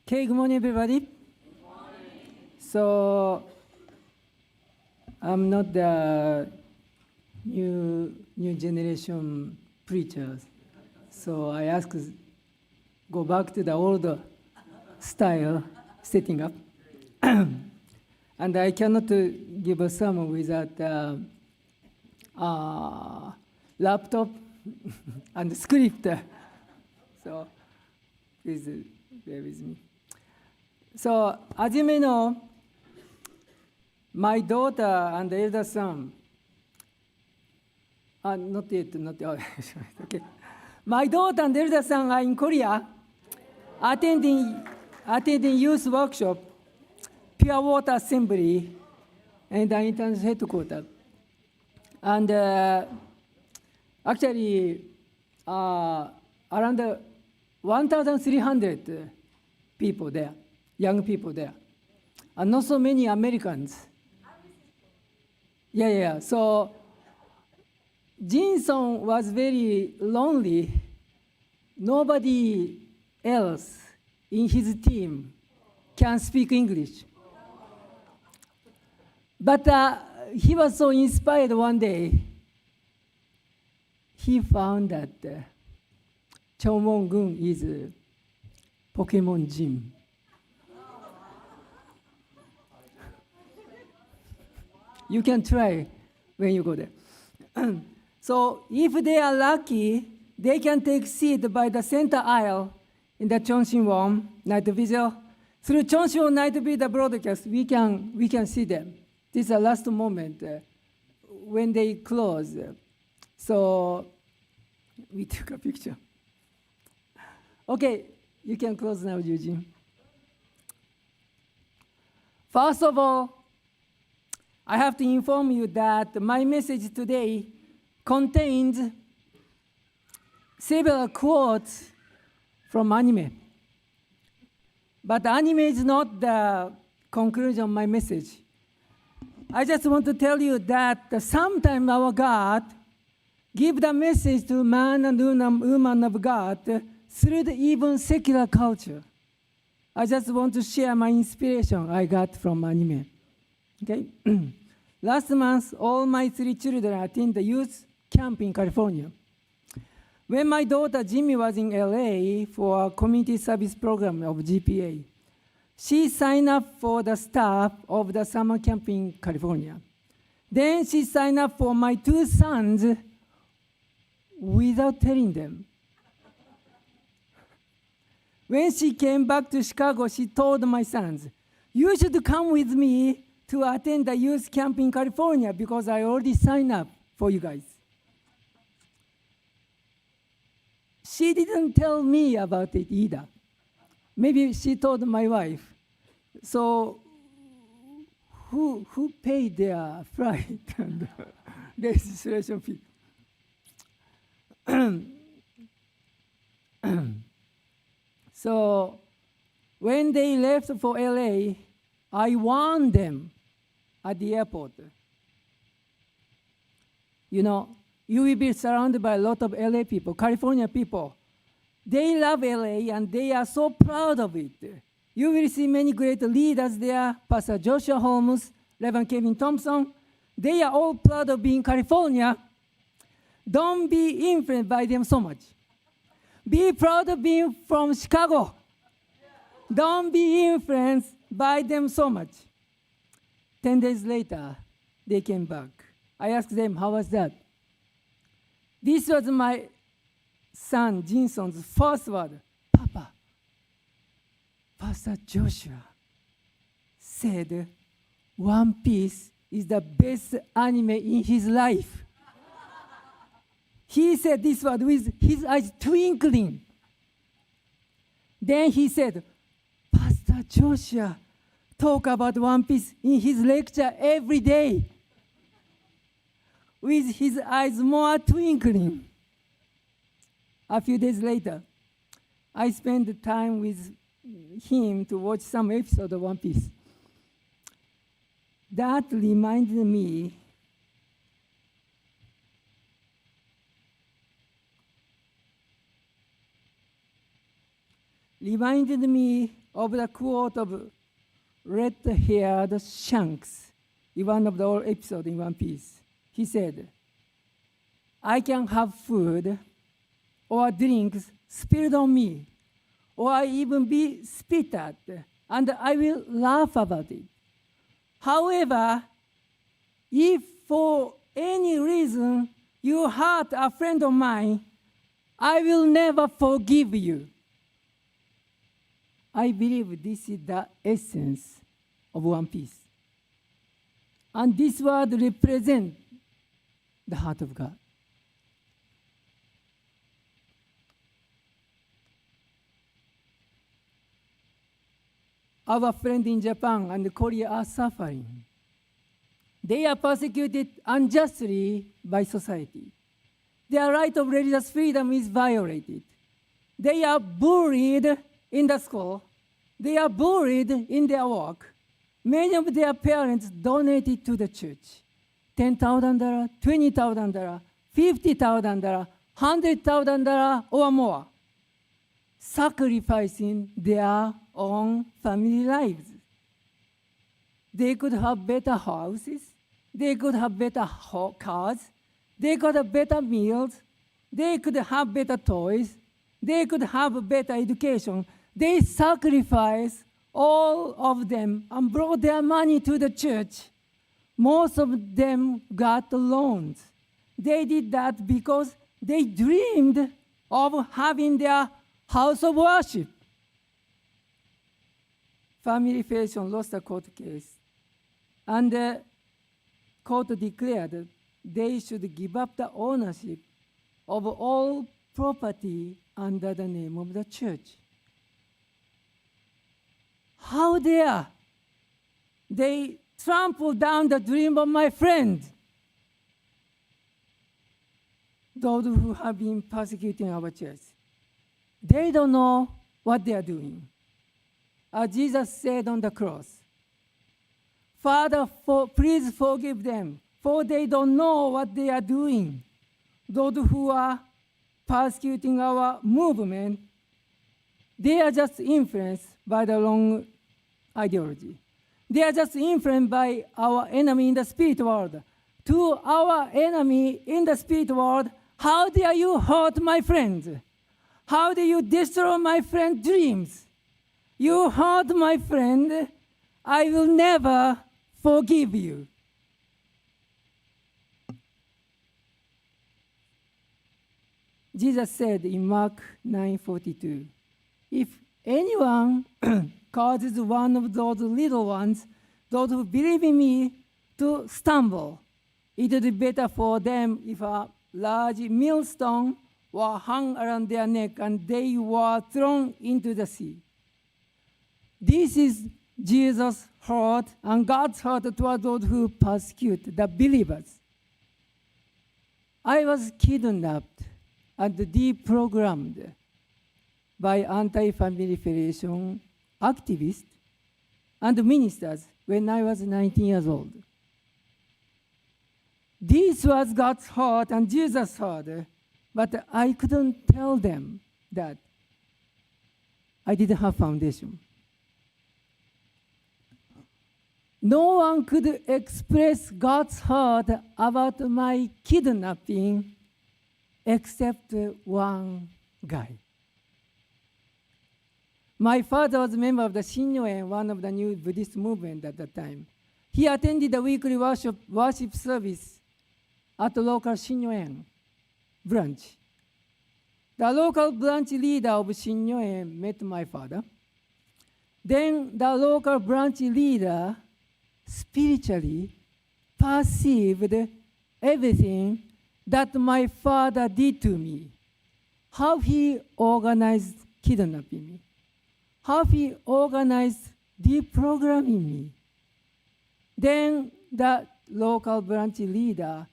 Okay, good morning, everybody. Good morning. So, I'm not the new generation preachers. So I ask, go back to the old style setting up. And I cannot give a sermon without laptop and script. So please bear with me. So as you may know, my daughter and elder son, not yet, okay. My daughter and elder son are in Korea attending youth workshop, pure water assembly, and the international headquarters. And actually, around 1,300 people there, young people there, and not so many Americans. Yeah. So Jinson was very lonely. Nobody else in his team can speak English. But he was so inspired one day. He found that Chomon-gun is Pokemon gym. You can try when you go there. So if they are lucky, they can take seat by the center aisle in the Chonshinwon night vision. Through Chonshinwon night vision broadcast, we can see them. This is the last moment when they close. So we took a picture. Okay, you can close now, Eugene. First of all, I have to inform you that my message today contains several quotes from anime. But anime is not the conclusion of my message. I just want to tell you that sometimes our God gives the message to man and woman of God through the even secular culture. I just want to share my inspiration I got from anime. Okay. Last month, all my 3 children attended the youth camp in California. When my daughter Jimmy was in LA for a community service program of GPA, she signed up for the staff of the summer camp in California. Then she signed up for my 2 sons without telling them. When she came back to Chicago, she told my sons, "You should come with me to attend the youth camp in California because I already signed up for you guys." She didn't tell me about it either. Maybe she told my wife. So who paid their flight and registration fee? So when they left for LA, I warned them at the airport. You know, you will be surrounded by a lot of LA people, California people. They love LA and they are so proud of it. You will see many great leaders there, Pastor Joshua Holmes, Reverend Kevin Thompson. They are all proud of being California. Don't be influenced by them so much. Be proud of being from Chicago. Don't be influenced by them so much. 10 days later, they came back. I asked them, how was that? This was my son, Jinson's first word. "Papa, Pastor Joshua said One Piece is the best anime in his life." He said this word with his eyes twinkling. Then he said, "Pastor Joshua talk about One Piece in his lecture every day," with his eyes more twinkling. A few days later, I spent time with him to watch some episode of One Piece. That reminded me reminded me of the quote of red-haired Shanks in one of the old episodes in One Piece. He said, I can have food or drinks spilled on me, or even be spit at, and I will laugh about it. However, if for any reason you hurt a friend of mine, I will never forgive you. I believe this is the essence of One Piece. And this word represents the heart of God. Our friends in Japan and Korea are suffering. They are persecuted unjustly by society. Their right of religious freedom is violated. They are bullied in the school. They are bullied in their work. Many of their parents donated to the church. $10,000, $20,000, $50,000, $100,000 or more, sacrificing their own family lives. They could have better houses. They could have better cars. They could have better meals. They could have better toys. They could have better education. They sacrificed all of them and brought their money to the church. Most of them got loans. They did that because they dreamed of having their house of worship. Family Foundation lost a court case, and the court declared they should give up the ownership of all property under the name of the church. How dare they trample down the dream of my friend, those who have been persecuting our church. They don't know what they are doing. As Jesus said on the cross, Father, please forgive them, for they don't know what they are doing. Those who are persecuting our movement, they are just influenced by the wrong ideology. They are just influenced by our enemy in the spirit world. To our enemy in the spirit world, how dare you hurt my friends? How do you destroy my friend's dreams? You hurt my friend, I will never forgive you. Jesus said in Mark 9:42, if anyone causes one of those little ones, those who believe in me, to stumble, it would be better for them if a large millstone were hung around their neck and they were thrown into the sea. This is Jesus' heart and God's heart toward those who persecute the believers. I was kidnapped and deprogrammed by Anti-Family Federation activists and ministers when I was 19 years old. This was God's heart and Jesus' heart, but I couldn't tell them that I didn't have foundation. No one could express God's heart about my kidnapping except one guy. My father was a member of the Shinyoen, one of the new Buddhist movement at that time. He attended the weekly worship service at the local Shinyoen branch. The local branch leader of Shinyoen met my father. Then the local branch leader spiritually perceived everything that my father did to me, how he organized kidnapping me, how he organized deprogramming me. Then the local branch leader,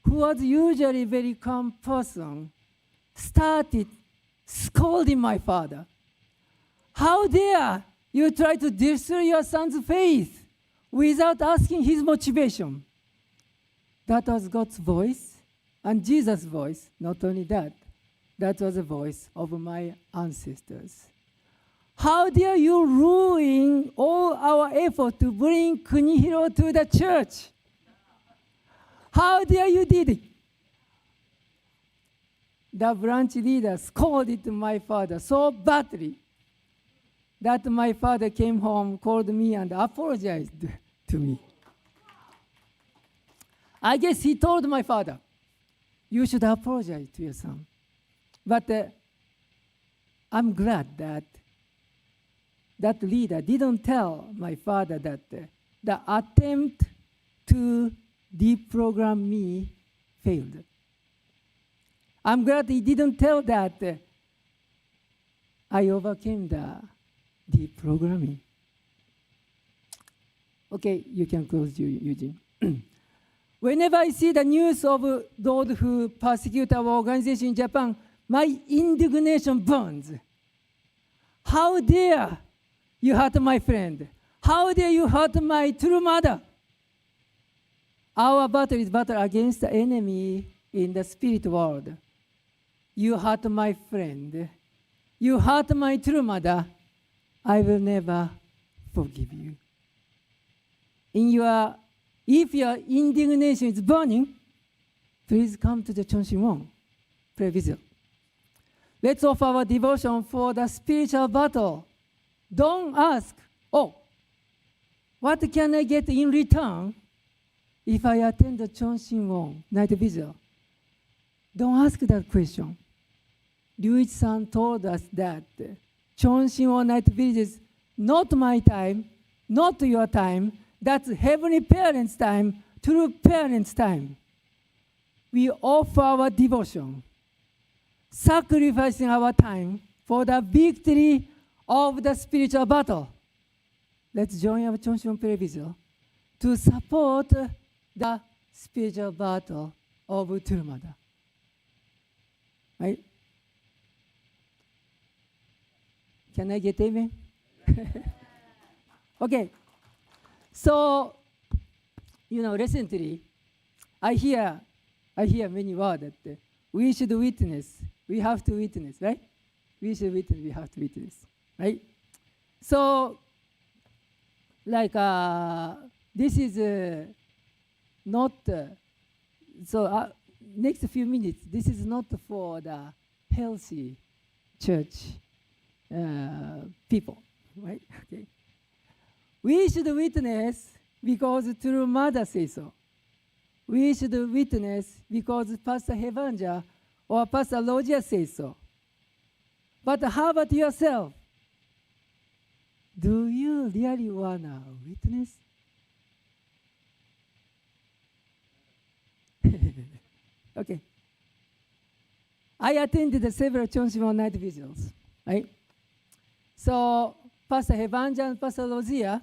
who was usually a very calm person, started scolding my father. How dare you try to destroy your son's faith without asking his motivation? That was God's voice and Jesus' voice. Not only that, that was the voice of my ancestors. How dare you ruin all our effort to bring Kunihiro to the church? How dare you did it? The branch leader scolded my father so badly that my father came home, called me, and apologized to me. I guess he told my father, you should apologize to your son. But I'm glad that that leader didn't tell my father that the attempt to deprogram me failed. I'm glad he didn't tell that I overcame the deprogramming. Okay, you can close, Eugene. Whenever I see the news of those who persecute our organization in Japan, my indignation burns. How dare you hurt my friend? How dare you hurt my true mother? Our battle is battle against the enemy in the spirit world. You hurt my friend. You hurt my true mother. I will never forgive you. If your indignation is burning, please come to the Chonshin-won. Pray visit. Let's offer our devotion for the spiritual battle. Don't ask, oh, what can I get in return if I attend the Chonshin-won night vigil? Don't ask that question. Ryuichi-san told us that Chonshin-won night vigil is not my time, not your time. That's Heavenly Parents' time, true parents' time. We offer our devotion, sacrificing our time for the victory of the spiritual battle. Let's join our Chonshin prayer vigil to support the spiritual battle of True Mother. Right? Can I get amen? Okay. So, recently, I hear many words that we should witness. We have to witness, right? We should witness. We have to witness, right? So, this is not. Next few minutes, this is not for the healthy church people, right? Okay. We should witness because True Mother says so. We should witness because Pastor Hevanja or Pastor Logia says so. But how about yourself? Do you really want to witness? Okay. I attended several Chonshin night vigils, right? So Pastor Hevanja and Pastor Logia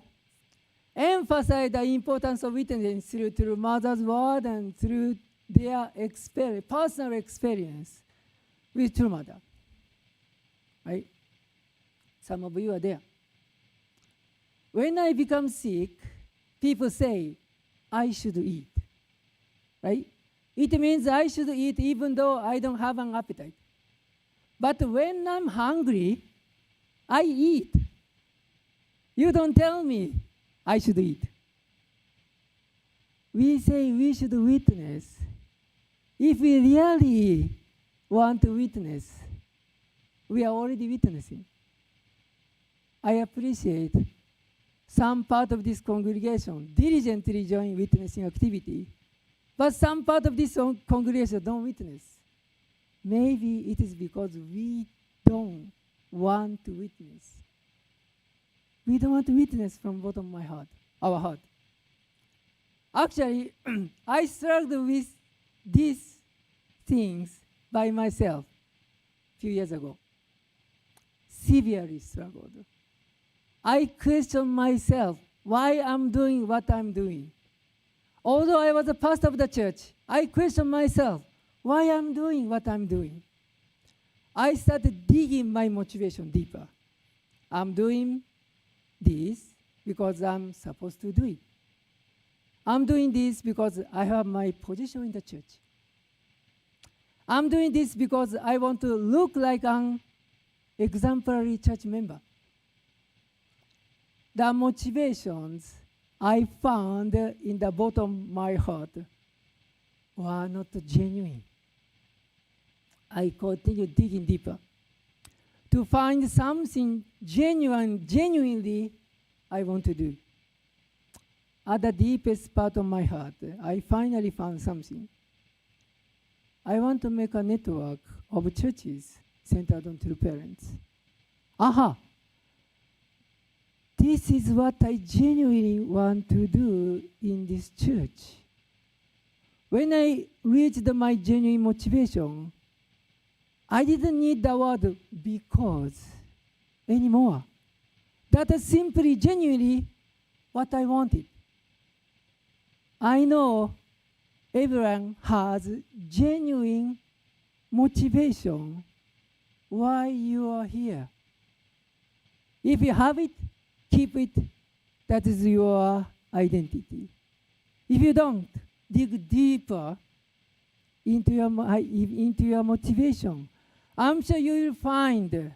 emphasize the importance of witnessing through Mother's word and through their personal experience with True Mother. Right? Some of you are there. When I become sick, people say, I should eat. Right? It means I should eat even though I don't have an appetite. But when I'm hungry, I eat. You don't tell me I should eat. We say we should witness. If we really want to witness, we are already witnessing. I appreciate some part of this congregation diligently join witnessing activity, but some part of this congregation don't witness. Maybe it is because we don't want to witness. We don't want to witness from bottom of my heart, our heart. Actually, I struggled with these things by myself a few years ago. Severely struggled. I questioned myself why I'm doing what I'm doing. Although I was a pastor of the church, I questioned myself why I'm doing what I'm doing. I started digging my motivation deeper. I'm doing this because I'm supposed to do it. I'm doing this because I have my position in the church. I'm doing this because I want to look like an exemplary church member. the motivations I found in the bottom of my heart were not genuine. I continued digging deeper to find something genuinely I want to do. At the deepest part of my heart, I finally found something. I want to make a network of churches centered on true parents. Aha! This is what I genuinely want to do in this church. When I reached my genuine motivation, I didn't need the word because anymore. That is simply, genuinely what I wanted. I know everyone has genuine motivation why you are here. If you have it, keep it. That is your identity. If you don't, dig deeper into your motivation. I'm sure you will find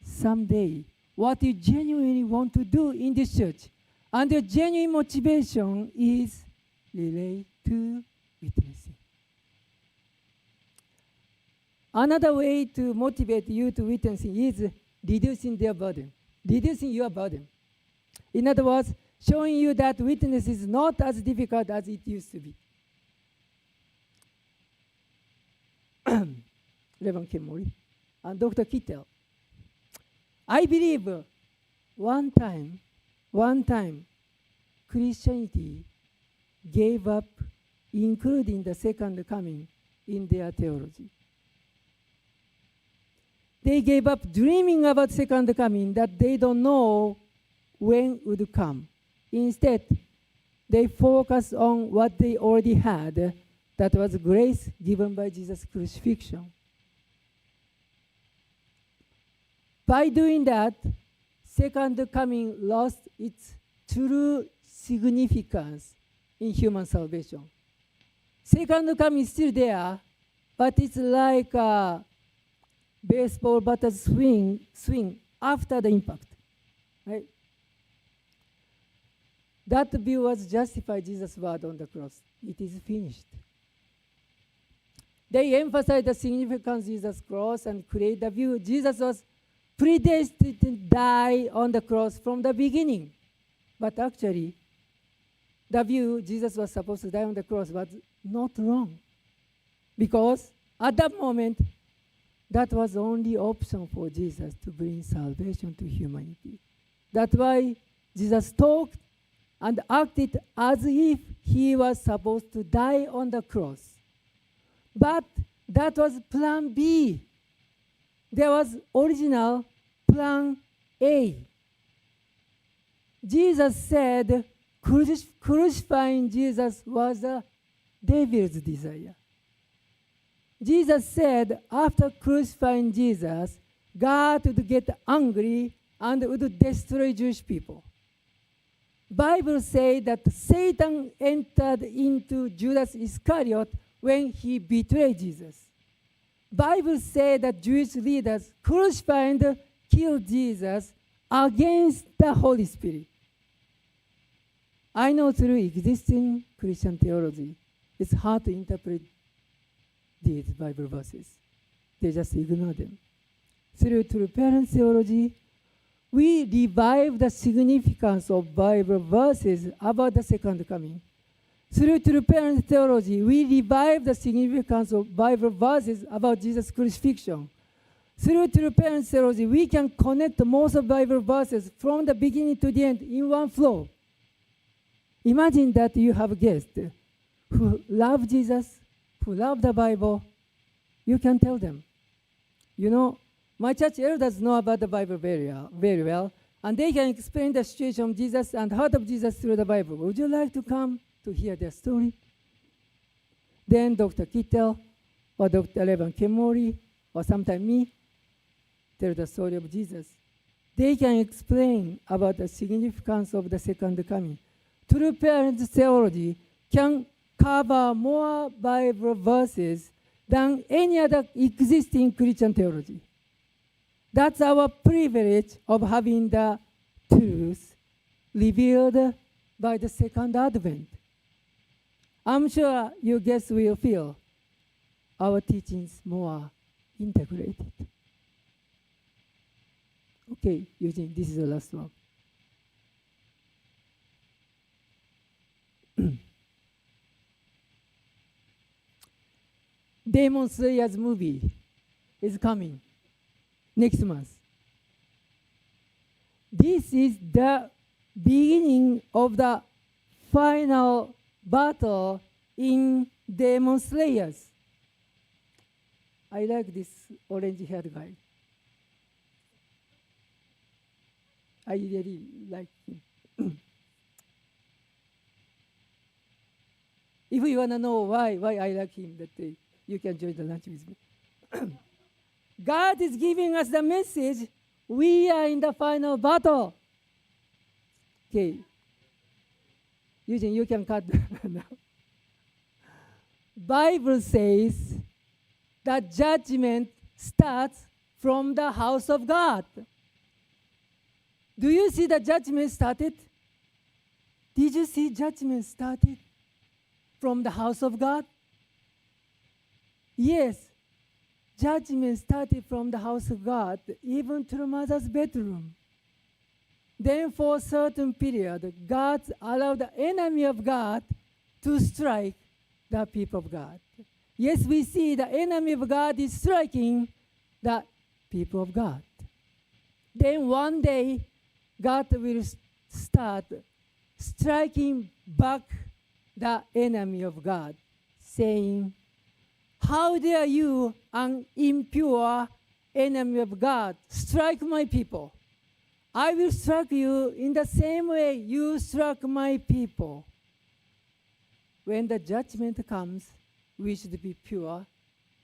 someday what you genuinely want to do in this church. And your genuine motivation is related to witnessing. Another way to motivate you to witnessing is reducing their burden, reducing your burden. In other words, showing you that witness is not as difficult as it used to be. Reverend Kemori and Dr. Kittel. I believe one time, Christianity gave up including the second coming in their theology. They gave up dreaming about second coming that they don't know when it would come. Instead, they focus on what they already had, that was grace given by Jesus' crucifixion. By doing that, second coming lost its true significance in human salvation. Second coming is still there, but it's like a baseball batter swing after the impact, right? That view was justified Jesus' word on the cross. It is finished. They emphasize the significance of Jesus' cross and create the view Jesus was predestined to die on the cross from the beginning. But actually, the view Jesus was supposed to die on the cross was not wrong. Because at that moment, that was the only option for Jesus to bring salvation to humanity. That's why Jesus talked and acted as if he was supposed to die on the cross. But that was plan B. There was original plan A. Jesus said crucifying Jesus was the devil's desire. Jesus said after crucifying Jesus, God would get angry and would destroy Jewish people. Bible says that Satan entered into Judas Iscariot when he betrayed Jesus. Bible says that Jewish leaders crucified and killed Jesus against the Holy Spirit. I know through existing Christian theology, it's hard to interpret these Bible verses. They just ignore them. Through true parents theology, we revive the significance of Bible verses about the second coming. Through true parents theology, we revive the significance of Bible verses about Jesus' crucifixion. Through true parents theology, we can connect most of Bible verses from the beginning to the end in one flow. Imagine that you have guests who love Jesus, who love the Bible. You can tell them, you know, my church elders know about the Bible very well, and they can explain the situation of Jesus and heart of Jesus through the Bible. Would you like to come to hear their story? Then Dr. Kittel or Dr. Reverend Kemori or sometimes me tell the story of Jesus. They can explain about the significance of the second coming. True parents theology can cover more Bible verses than any other existing Christian theology. That's our privilege of having the truth revealed by the second advent. I'm sure you guys will feel our teachings more integrated. Okay, Eugene, this is the last one. Demon Slayer's movie is coming next month. This is the beginning of the final battle in Demon Slayers. I like this orange-haired guy. I really like him. If you want to know why I like him that day, you can join the lunch with me. God is giving us the message, we are in the final battle. Okay. Eugene, you can cut now. Bible says that judgment starts from the house of God. Do you see the judgment started? Did you see judgment started from the house of God? Yes, judgment started from the house of God, even to the mother's bedroom. Then for a certain period, God allowed the enemy of God to strike the people of God. Yes, we see the enemy of God is striking the people of God. Then one day, God will start striking back the enemy of God, saying, how dare you, an impure enemy of God, strike my people? I will strike you in the same way you struck my people. When the judgment comes, we should be pure,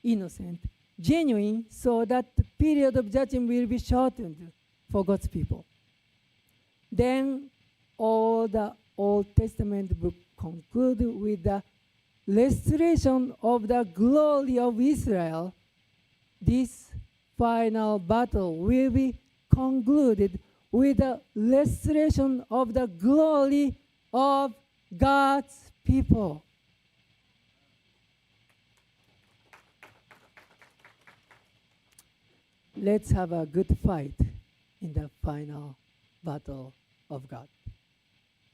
innocent, genuine, so that the period of judgment will be shortened for God's people. Then all the Old Testament book conclude with the restoration of the glory of Israel. This final battle will be concluded with the restoration of the glory of God's people. Let's have a good fight in the final battle of God.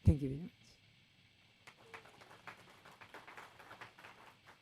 Thank you very much.